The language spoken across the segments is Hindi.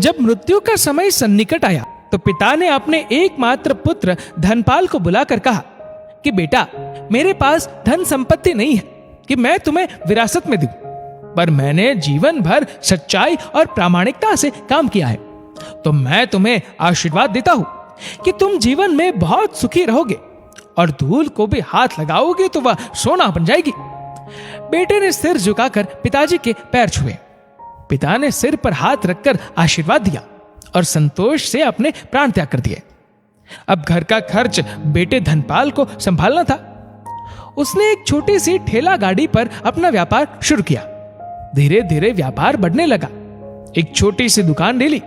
जब मृत्यु का समय सन्निकट आया तो पिता ने अपने एकमात्र पुत्र धनपाल को बुलाकर कहा कि बेटा, मेरे पास धन संपत्ति नहीं है कि मैं तुम्हें विरासत में दूं, पर मैंने जीवन भर सच्चाई और प्रामाणिकता से काम किया है, तो मैं तुम्हें आशीर्वाद देता हूं कि तुम जीवन में बहुत सुखी रहोगे और धूल को भी हाथ लगाओगे तो वह सोना बन जाएगी। बेटे ने सिर झुकाकर पिताजी के पैर छुए। पिता ने सिर पर हाथ रखकर आशीर्वाद दिया और संतोष से अपने प्राण त्याग कर दिए। अब घर का खर्च बेटे धनपाल को संभालना था। उसने एक छोटी सी ठेला गाड़ी पर अपना व्यापार शुरू किया। धीरे धीरे व्यापार बढ़ने लगा। एक छोटी सी दुकान ले ली,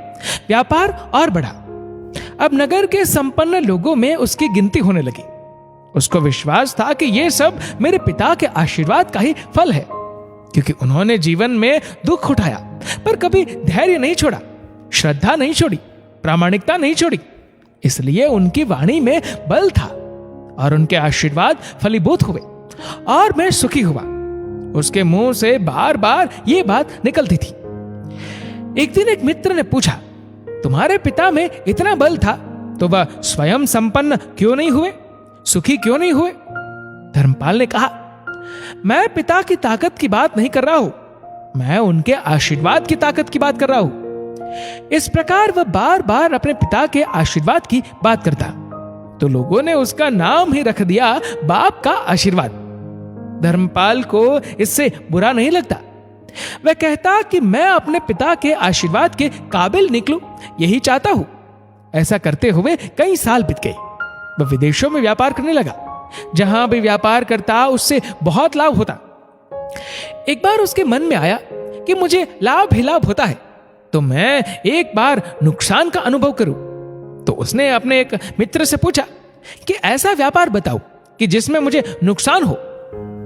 व्यापार और बढ़ा। अब नगर के संपन्न लोगों में उसकी गिनती होने लगी। उसको विश्वास था कि यह सब मेरे पिता के आशीर्वाद का ही फल है, क्योंकि उन्होंने जीवन में दुख उठाया पर कभी धैर्य नहीं छोड़ा, श्रद्धा नहीं छोड़ी, प्रामाणिकता नहीं छोड़ी। इसलिए उनकी वाणी में बल था और उनके आशीर्वाद फलीभूत हुए और मैं सुखी हुआ। उसके मुंह से बार बार ये बात निकलती थी। एक दिन एक मित्र ने पूछा, तुम्हारे पिता में इतना बल था तो वह स्वयं संपन्न क्यों नहीं हुए, सुखी क्यों नहीं हुए? धर्मपाल ने कहा, मैं पिता की ताकत की बात नहीं कर रहा हूं, मैं उनके आशीर्वाद की ताकत की बात कर रहा हूं। इस प्रकार वह बार बार अपने पिता के आशीर्वाद की बात करता तो लोगों ने उसका नाम ही रख दिया बाप का आशीर्वाद। धर्मपाल को इससे बुरा नहीं लगता। वह कहता कि मैं अपने पिता के आशीर्वाद के काबिल निकलूं, यही चाहता हूं। ऐसा करते हुए कई साल बीत गए। वह विदेशों में व्यापार करने लगा। जहां भी व्यापार करता उससे बहुत लाभ होता। एक बार उसके मन में आया कि मुझे लाभ ही लाभ होता है, तो मैं एक बार नुकसान का अनुभव करूं। तो उसने अपने एक मित्र से पूछा कि ऐसा व्यापार बताओ कि जिसमें मुझे नुकसान हो।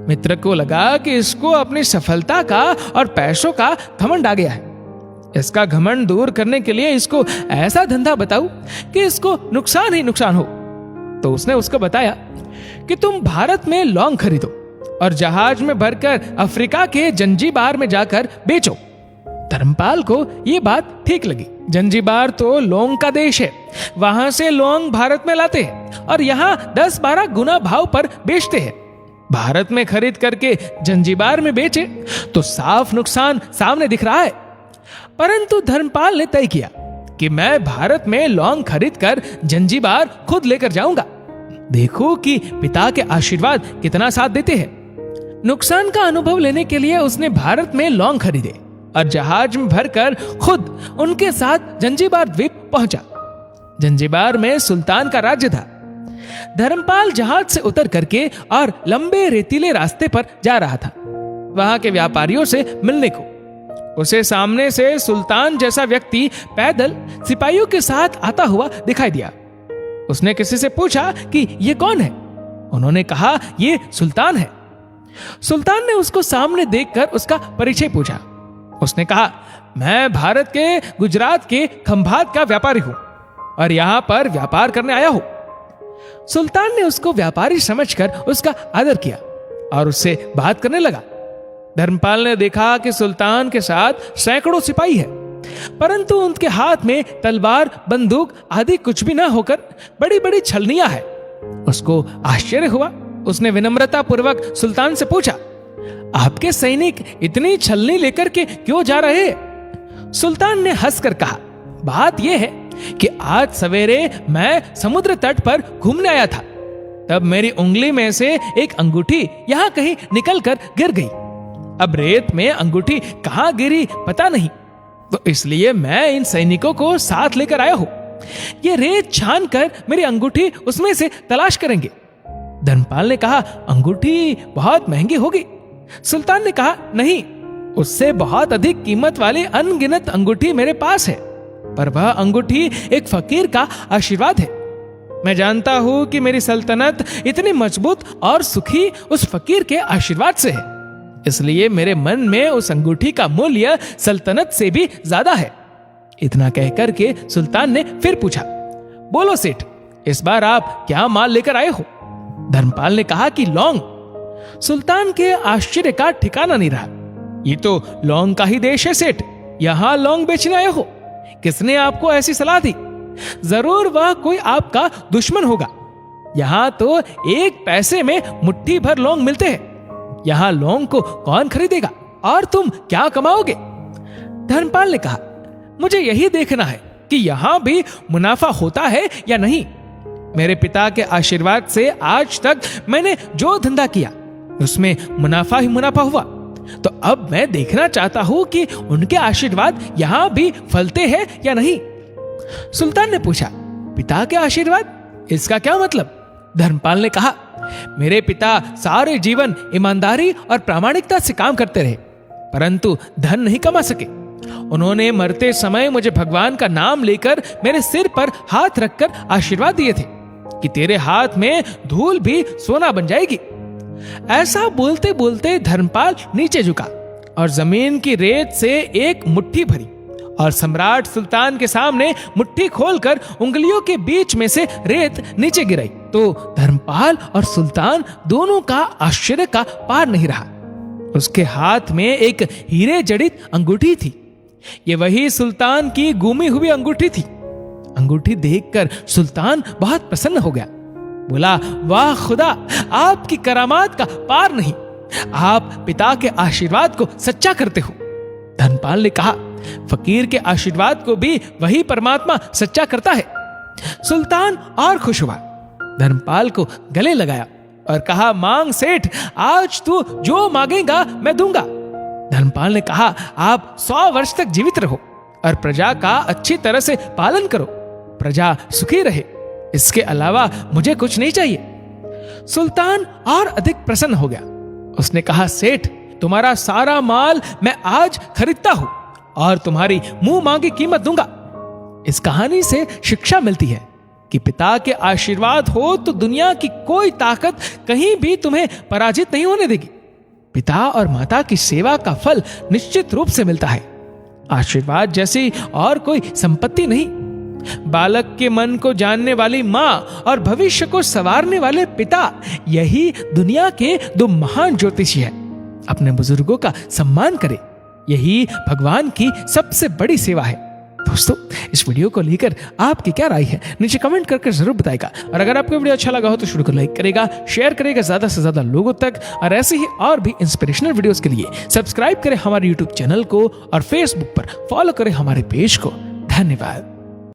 मित्र को लगा कि इसको अपनी सफलता का और पैसों का घमंड आ गया है। इसका घमंड दूर करने के लिए इसको ऐसा धंधा बताओ कि इसको नुकसान ही नुकसान हो। तो उसने उसको बताया कि तुम भारत में लौंग खरीदो और जहाज में भरकर अफ्रीका के जंजीबार में जाकर बेचो। धर्मपाल को यह बात ठीक लगी। जंजीबार तो लौंग का देश है, वहां से लौंग भारत में लाते हैं और यहाँ 10-12 गुना भाव पर बेचते हैं। भारत में खरीद करके जंजीबार में बेचे तो साफ नुकसान सामने दिख रहा है। परंतु धर्मपाल ने तय किया कि मैं भारत में लौंग खरीद कर जंजीबार खुद लेकर जाऊंगा। देखो कि पिता के आशीर्वाद कितना साथ देते हैं। नुकसान का अनुभव लेने के लिए उसने भारत में लौंग खरीदे और जहाज में भरकर खुद उनके साथ जंजीबार द्वीप पहुंचा। जंजीबार में सुल्तान का राज्य था। धर्मपाल जहाज से उतर करके और लंबे रेतीले रास्ते पर जा रहा था, वहां के व्यापारियों से मिलने को। उसे सामने से सुल्तान जैसा व्यक्ति पैदल सिपाहियों के साथ आता हुआ दिखाई दिया। उसने किसी से पूछा कि ये कौन है। उन्होंने कहा, ये सुल्तान है। सुल्तान ने उसको सामने देखकर उसका परिचय पूछा। उसने कहा, मैं भारत के गुजरात के खंभात का व्यापारी हूं और यहां पर व्यापार करने आया हूं। सुल्तान ने उसको व्यापारी समझकर उसका आदर किया और उससे बात करने लगा। धर्मपाल ने देखा कि सुल्तान के साथ सैकड़ों सिपाही है, परंतु उनके हाथ में तलवार, बंदूक आदि कुछ भी ना होकर बड़ी बड़ी छलनियां है। उसको आश्चर्य हुआ। उसने विनम्रता पूर्वक सुल्तान से पूछा, आपके सैनिक इतनी छलनी लेकर के क्यों जा रहे हैं? सुल्तान ने हंसकर कहा, बात यह है कि आज सवेरे मैं समुद्र तट पर घूमने आया था, तब मेरी उंगली में से एक अंगूठी यहां कहीं निकलकर गिर गई। अब रेत में अंगूठी कहां गिरी पता नहीं, तो इसलिए मैं इन सैनिकों को साथ लेकर आया हूं। ये रेत छान कर मेरी अंगूठी उसमें से तलाश करेंगे। धर्मपाल ने कहा, अंगूठी बहुत महंगी होगी। सुल्तान ने कहा, नहीं, उससे बहुत अधिक कीमत वाली अनगिनत अंगूठी मेरे पास है, पर वह अंगूठी एक फकीर का आशीर्वाद है। मैं जानता हूं कि मेरी सल्तनत इतनी मजबूत और सुखी उस फकीर के आशीर्वाद से है, इसलिए मेरे मन में उस अंगूठी का मूल्य सल्तनत से भी ज्यादा है। इतना कहकर के सुल्तान ने फिर पूछा, बोलो सेठ, इस बार आप क्या माल लेकर आए हो? धर्मपाल ने कहा कि लौंग। सुल्तान के आश्चर्य का ठिकाना नहीं रहा। ये तो लौंग का ही देश है सेठ, यहां लौंग बेचने आए हो? किसने आपको ऐसी सलाह दी? जरूर वह कोई आपका दुश्मन होगा। यहां तो एक पैसे में मुट्ठी भर लौंग मिलते हैं। यहां लौंग को कौन खरीदेगा और तुम क्या कमाओगे? धर्मपाल ने कहा, मुझे यही देखना है कि यहां भी मुनाफा होता है या नहीं। मेरे पिता के आशीर्वाद से आज तक मैंने जो धंधा किया उसमें मुनाफा ही मुनाफा हुआ। तो अब मैं देखना चाहता हूं कि उनके आशीर्वाद यहां भी फलते हैं या नहीं। सुल्तान ने पूछा, पिता के आशीर्वाद? इसका क्या मतलब? धर्मपाल ने कहा, मेरे पिता सारे जीवन ईमानदारी और प्रामाणिकता से काम करते रहे, परंतु धन नहीं कमा सके। उन्होंने मरते समय मुझे भगवान का नाम लेकर मेरे सिर पर हाथ रखकर आशीर्वाद दिए थे कि तेरे हाथ में धूल भी सोना बन जाएगी। ऐसा बोलते बोलते धर्मपाल नीचे झुका और जमीन की रेत से एक मुट्ठी भरी और सम्राट सुल्तान के सामने मुट्ठी खोलकर उंगलियों के बीच में से रेत नीचे गिराई। तो धर्मपाल और सुल्तान दोनों का आश्चर्य का पार नहीं रहा। उसके हाथ में एक हीरे जड़ित अंगूठी थी। ये वही सुल्तान की गुमी हुई अंगूठी थी। अंगूठी देखकर सुल्तान बहुत प्रसन्न हो गया। बोला, वाह खुदा, आपकी करामात का पार नहीं। आप पिता के आशीर्वाद को सच्चा करते हो। धर्मपाल ने कहा, फकीर के आशीर्वाद को भी वही परमात्मा सच्चा करता है। सुल्तान और खुश हुआ, धर्मपाल को गले लगाया और कहा, मांग सेठ, आज तू जो मांगेगा मैं दूंगा। धर्मपाल ने कहा, आप 100 वर्ष तक जीवित रहो और प्रजा का अच्छी तरह से पालन करो, प्रजा सुखी रहे, इसके अलावा मुझे कुछ नहीं चाहिए। सुल्तान और अधिक प्रसन्न हो गया। उसने कहा, सेठ, तुम्हारा सारा माल मैं आज खरीदता हूं और तुम्हारी मुंह मांगी कीमत दूंगा। इस कहानी से शिक्षा मिलती है कि पिता के आशीर्वाद हो तो दुनिया की कोई ताकत कहीं भी तुम्हें पराजित नहीं होने देगी। पिता और माता की सेवा का फल निश्चित रूप से मिलता है, आशीर्वाद जैसी और कोई संपत्ति नहीं। बालक के मन को जानने वाली मां और भविष्य को संवारने वाले पिता, यही दुनिया के 2 महान ज्योतिषी हैं। अपने बुजुर्गों का सम्मान करें, यही भगवान की सबसे बड़ी सेवा है। दोस्तों, इस वीडियो को लेकर आपकी क्या राय है नीचे कमेंट करके जरूर बताएगा। और अगर आपको वीडियो अच्छा लगा हो तो वीडियो को लाइक करेगा, शेयर करेगा ज्यादा से ज्यादा लोगों तक। और ऐसे ही और भी इंस्पिरेशनल वीडियोस के लिए सब्सक्राइब करें हमारे यूट्यूब चैनल को और फेसबुक पर फॉलो करें हमारे पेज को। धन्यवाद।